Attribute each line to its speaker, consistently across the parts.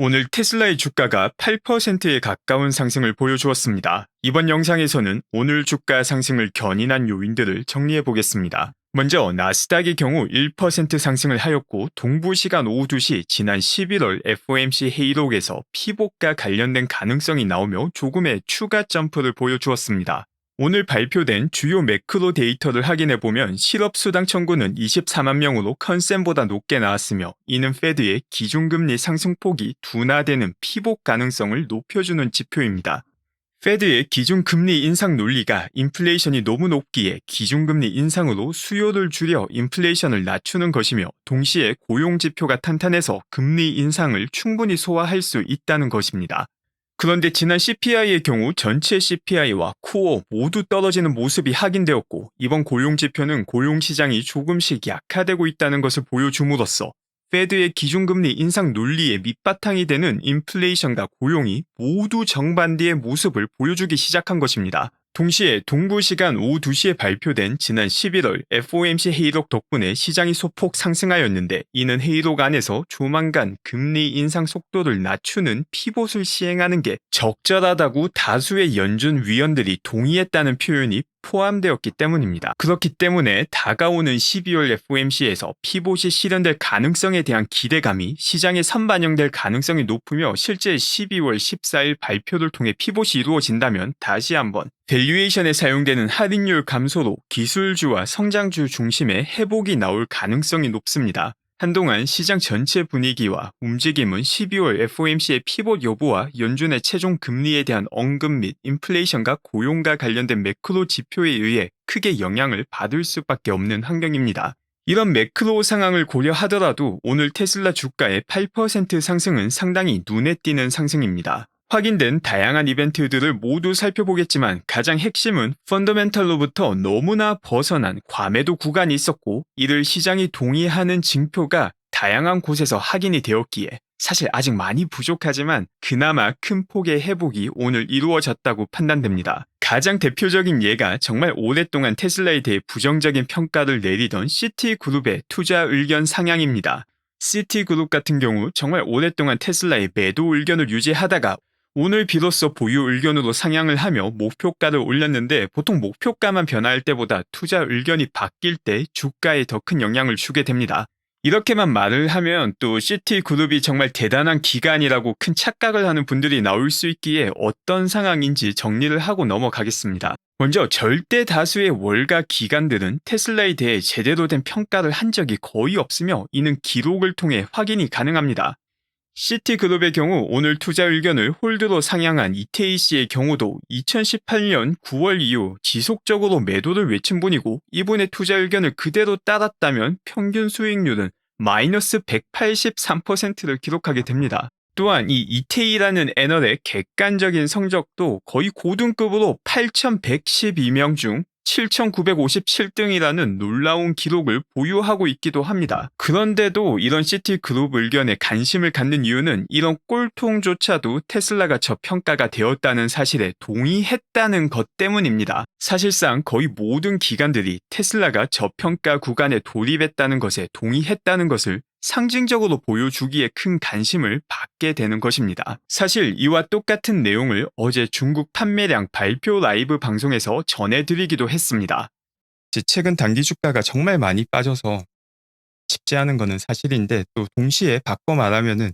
Speaker 1: 오늘 테슬라의 주가가 8%에 가까운 상승을 보여주었습니다. 이번 영상에서는 오늘 주가 상승을 견인한 요인들을 정리해 보겠습니다. 먼저 나스닥의 경우 1% 상승을 하였고 동부시간 오후 2시 지난 11월 FOMC 회의록에서 피복과 관련된 가능성이 나오며 조금의 추가 점프를 보여주었습니다. 오늘 발표된 주요 매크로 데이터를 확인해보면 실업수당 청구는 24만 명으로 컨센보다 높게 나왔으며 이는 페드의 기준금리 상승폭이 둔화되는 피복 가능성을 높여주는 지표입니다. 페드의 기준금리 인상 논리가 인플레이션이 너무 높기에 기준금리 인상으로 수요를 줄여 인플레이션을 낮추는 것이며 동시에 고용지표가 탄탄해서 금리 인상을 충분히 소화할 수 있다는 것입니다. 그런데 지난 CPI의 경우 전체 CPI와 코어 모두 떨어지는 모습이 확인되었고 이번 고용지표는 고용시장이 조금씩 약화되고 있다는 것을 보여줌으로써 페드의 기준금리 인상 논리의 밑바탕이 되는 인플레이션과 고용이 모두 정반대의 모습을 보여주기 시작한 것입니다. 동시에 동부시간 오후 2시에 발표된 지난 11월 FOMC 회의록 덕분에 시장이 소폭 상승하였는데 이는 회의록 안에서 조만간 금리 인상 속도를 낮추는 피봇을 시행하는 게 적절하다고 다수의 연준 위원들이 동의했다는 표현이 포함되었기 때문입니다. 그렇기 때문에 다가오는 12월 FOMC에서 피봇이 실현될 가능성에 대한 기대감이 시장에 선반영될 가능성이 높으며 실제 12월 14일 발표를 통해 피봇이 이루어진다면 다시 한번 밸류에이션에 사용되는 할인율 감소로 기술주와 성장주 중심의 회복이 나올 가능성이 높습니다. 한동안 시장 전체 분위기와 움직임은 12월 FOMC의 피봇 여부와 연준의 최종 금리에 대한 언급 및 인플레이션과 고용과 관련된 매크로 지표에 의해 크게 영향을 받을 수밖에 없는 환경입니다. 이런 매크로 상황을 고려하더라도 오늘 테슬라 주가의 8% 상승은 상당히 눈에 띄는 상승입니다. 확인된 다양한 이벤트들을 모두 살펴보겠지만 가장 핵심은 펀더멘털로부터 너무나 벗어난 과매도 구간이 있었고 이를 시장이 동의하는 징표가 다양한 곳에서 확인이 되었기에 사실 아직 많이 부족하지만 그나마 큰 폭의 회복이 오늘 이루어졌다고 판단됩니다. 가장 대표적인 예가 정말 오랫동안 테슬라에 대해 부정적인 평가를 내리던 시티그룹의 투자 의견 상향입니다. 시티그룹 같은 경우 정말 오랫동안 테슬라의 매도 의견을 유지하다가 오늘 비로소 보유 의견으로 상향을 하며 목표가를 올렸는데 보통 목표가만 변화할 때보다 투자 의견이 바뀔 때 주가에 더 큰 영향을 주게 됩니다. 이렇게만 말을 하면 또 시티그룹이 정말 대단한 기관이라고 큰 착각을 하는 분들이 나올 수 있기에 어떤 상황인지 정리를 하고 넘어가겠습니다. 먼저 절대 다수의 월가 기관들은 테슬라에 대해 제대로 된 평가를 한 적이 거의 없으며 이는 기록을 통해 확인이 가능합니다. 시티그룹의 경우 오늘 투자 의견을 홀드로 상향한 이태희 씨의 경우도 2018년 9월 이후 지속적으로 매도를 외친 분이고 이분의 투자 의견을 그대로 따랐다면 평균 수익률은 마이너스 183%를 기록하게 됩니다. 또한 이 이태희라는 애널의 객관적인 성적도 거의 고등급으로 8,112명 중 7,957등이라는 놀라운 기록을 보유하고 있기도 합니다. 그런데도 이런 시티그룹 의견에 관심을 갖는 이유는 이런 꼴통조차도 테슬라가 저평가가 되었다는 사실에 동의했다는 것 때문입니다. 사실상 거의 모든 기관들이 테슬라가 저평가 구간에 돌입했다는 것에 동의했다는 것을 상징적으로 보여주기에 큰 관심을 받게 되는 것입니다. 사실 이와 똑같은 내용을 어제 중국 판매량 발표 라이브 방송에서 전해드리기도 했습니다. 최근 단기 주가가 정말 많이 빠져서 쉽지 않은 것은 사실인데 또 동시에 바꿔 말하면은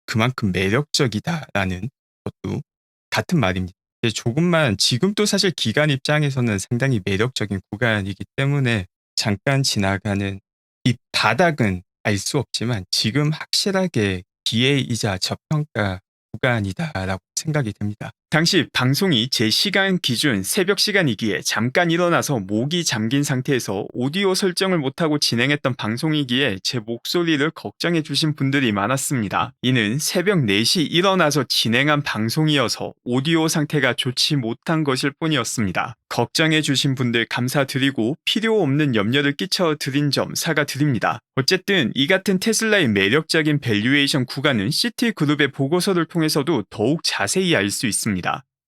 Speaker 1: 그만큼 매력적이다라는 것도 같은 말입니다. 조금만 지금도 사실 기관 입장에서는 상당히 매력적인 구간이기 때문에 잠깐 지나가는 이 바닥은 알 수 없지만 지금 확실하게 기회이자 저평가 구간이다라고 생각이 됩니다. 당시 방송이 제 시간 기준 새벽 시간이기에 잠깐 일어나서 목이 잠긴 상태에서 오디오 설정을 못하고 진행했던 방송이기에 제 목소리를 걱정해 주신 분들이 많았습니다. 이는 새벽 4시 일어나서 진행한 방송이어서 오디오 상태가 좋지 못한 것일 뿐이었습니다. 걱정해 주신 분들 감사드리고 필요 없는 염려를 끼쳐 드린 점 사과드립니다. 어쨌든 이 같은 테슬라의 매력적인 밸류에이션 구간은 시티그룹의 보고서를 통해서도 더욱 자세히 알 수 있습니다.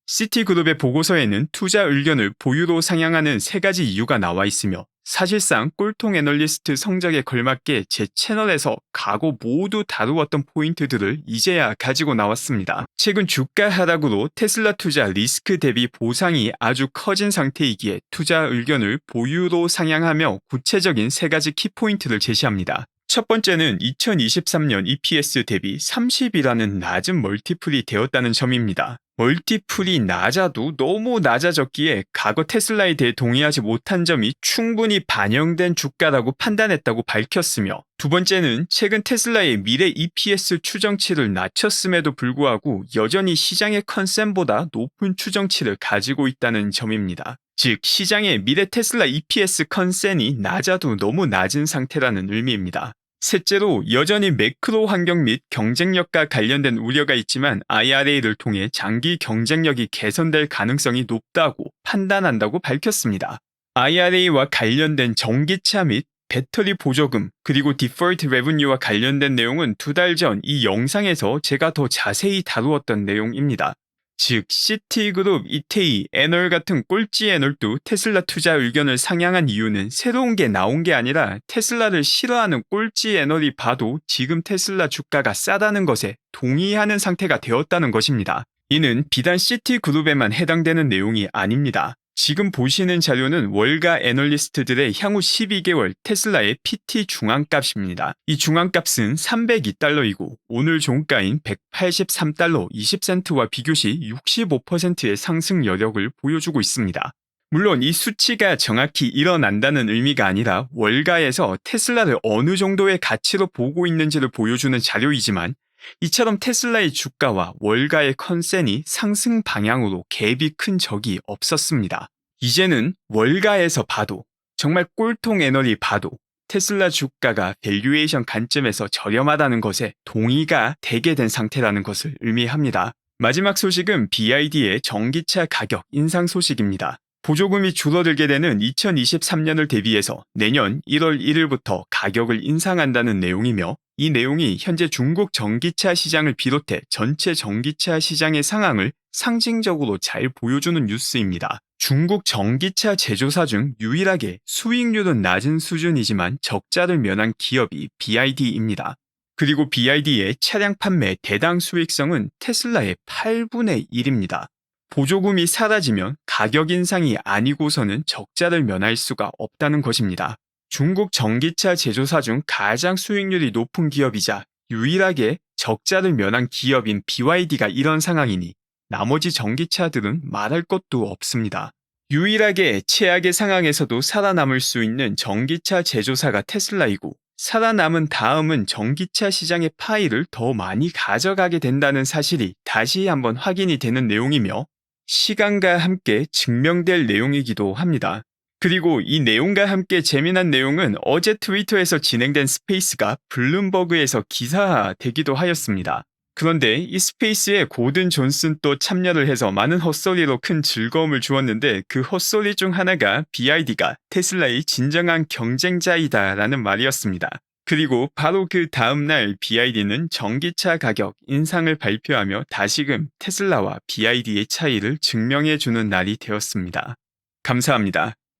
Speaker 1: 시티그룹의 보고서에는 투자 의견을 보유로 상향하는 3가지 이유가 나와 있으며 사실상 꼴통 애널리스트 성적에 걸맞게 제 채널에서 과거 모두 다루었던 포인트들을 이제야 가지고 나왔습니다. 최근 주가 하락으로 테슬라 투자 리스크 대비 보상이 아주 커진 상태이기에 투자 의견을 보유로 상향하며 구체적인 3가지 키포인트를 제시합니다. 첫 번째는 2023년 EPS 대비 30이라는 낮은 멀티플이 되었다는 점입니다. 멀티플이 낮아도 너무 낮아졌기에 과거 테슬라에 대해 동의하지 못한 점이 충분히 반영된 주가라고 판단했다고 밝혔으며, 두 번째는 최근 테슬라의 미래 EPS 추정치를 낮췄음에도 불구하고 여전히 시장의 컨센보다 높은 추정치를 가지고 있다는 점입니다. 즉, 시장의 미래 테슬라 EPS 컨센이 낮아도 너무 낮은 상태라는 의미입니다. 셋째로 여전히 매크로 환경 및 경쟁력과 관련된 우려가 있지만 IRA를 통해 장기 경쟁력이 개선될 가능성이 높다고 판단한다고 밝혔습니다. IRA와 관련된 전기차 및 배터리 보조금 그리고 디퍼트 레버뉴와 관련된 내용은 2달 전 이 영상에서 제가 더 자세히 다루었던 내용입니다. 즉, 시티그룹, 이테이, 애널 같은 꼴찌 애널도 테슬라 투자 의견을 상향한 이유는 새로운 게 나온 게 아니라 테슬라를 싫어하는 꼴찌 애널이 봐도 지금 테슬라 주가가 싸다는 것에 동의하는 상태가 되었다는 것입니다. 이는 비단 시티그룹에만 해당되는 내용이 아닙니다. 지금 보시는 자료는 월가 애널리스트들의 향후 12개월 테슬라의 PT 중앙값입니다. 이 중앙값은 302달러이고 오늘 종가인 183달러 20센트와 비교시 65%의 상승 여력을 보여주고 있습니다. 물론 이 수치가 정확히 일어난다는 의미가 아니라 월가에서 테슬라를 어느 정도의 가치로 보고 있는지를 보여주는 자료이지만, 이처럼 테슬라의 주가와 월가의 컨센이 상승 방향으로 갭이 큰 적이 없었습니다. 이제는 월가에서 봐도, 정말 꼴통 애널이 봐도 테슬라 주가가 밸류에이션 관점에서 저렴하다는 것에 동의가 되게 된 상태라는 것을 의미합니다. 마지막 소식은 BYD의 전기차 가격 인상 소식입니다. 보조금이 줄어들게 되는 2023년을 대비해서 내년 1월 1일부터 가격을 인상한다는 내용이며, 이 내용이 현재 중국 전기차 시장을 비롯해 전체 전기차 시장의 상황을 상징적으로 잘 보여주는 뉴스입니다. 중국 전기차 제조사 중 유일하게 수익률은 낮은 수준이지만 적자를 면한 기업이 BYD입니다. 그리고 BYD의 차량 판매 대당 수익성은 테슬라의 8분의 1입니다. 보조금이 사라지면 가격 인상이 아니고서는 적자를 면할 수가 없다는 것입니다. 중국 전기차 제조사 중 가장 수익률이 높은 기업이자 유일하게 적자를 면한 기업인 BYD가 이런 상황이니 나머지 전기차들은 말할 것도 없습니다. 유일하게 최악의 상황에서도 살아남을 수 있는 전기차 제조사가 테슬라이고, 살아남은 다음은 전기차 시장의 파이를 더 많이 가져가게 된다는 사실이 다시 한번 확인이 되는 내용이며 시간과 함께 증명될 내용이기도 합니다. 그리고 이 내용과 함께 재미난 내용은 어제 트위터에서 진행된 스페이스가 블룸버그에서 기사화되기도 하였습니다. 그런데 이 스페이스에 고든 존슨도 참여를 해서 많은 헛소리로 큰 즐거움을 주었는데, 그 헛소리 중 하나가 BYD가 테슬라의 진정한 경쟁자이다 라는 말이었습니다. 그리고 바로 그 다음날 BYD는 전기차 가격 인상을 발표하며 다시금 테슬라와 BYD의 차이를 증명해주는 날이 되었습니다. 감사합니다.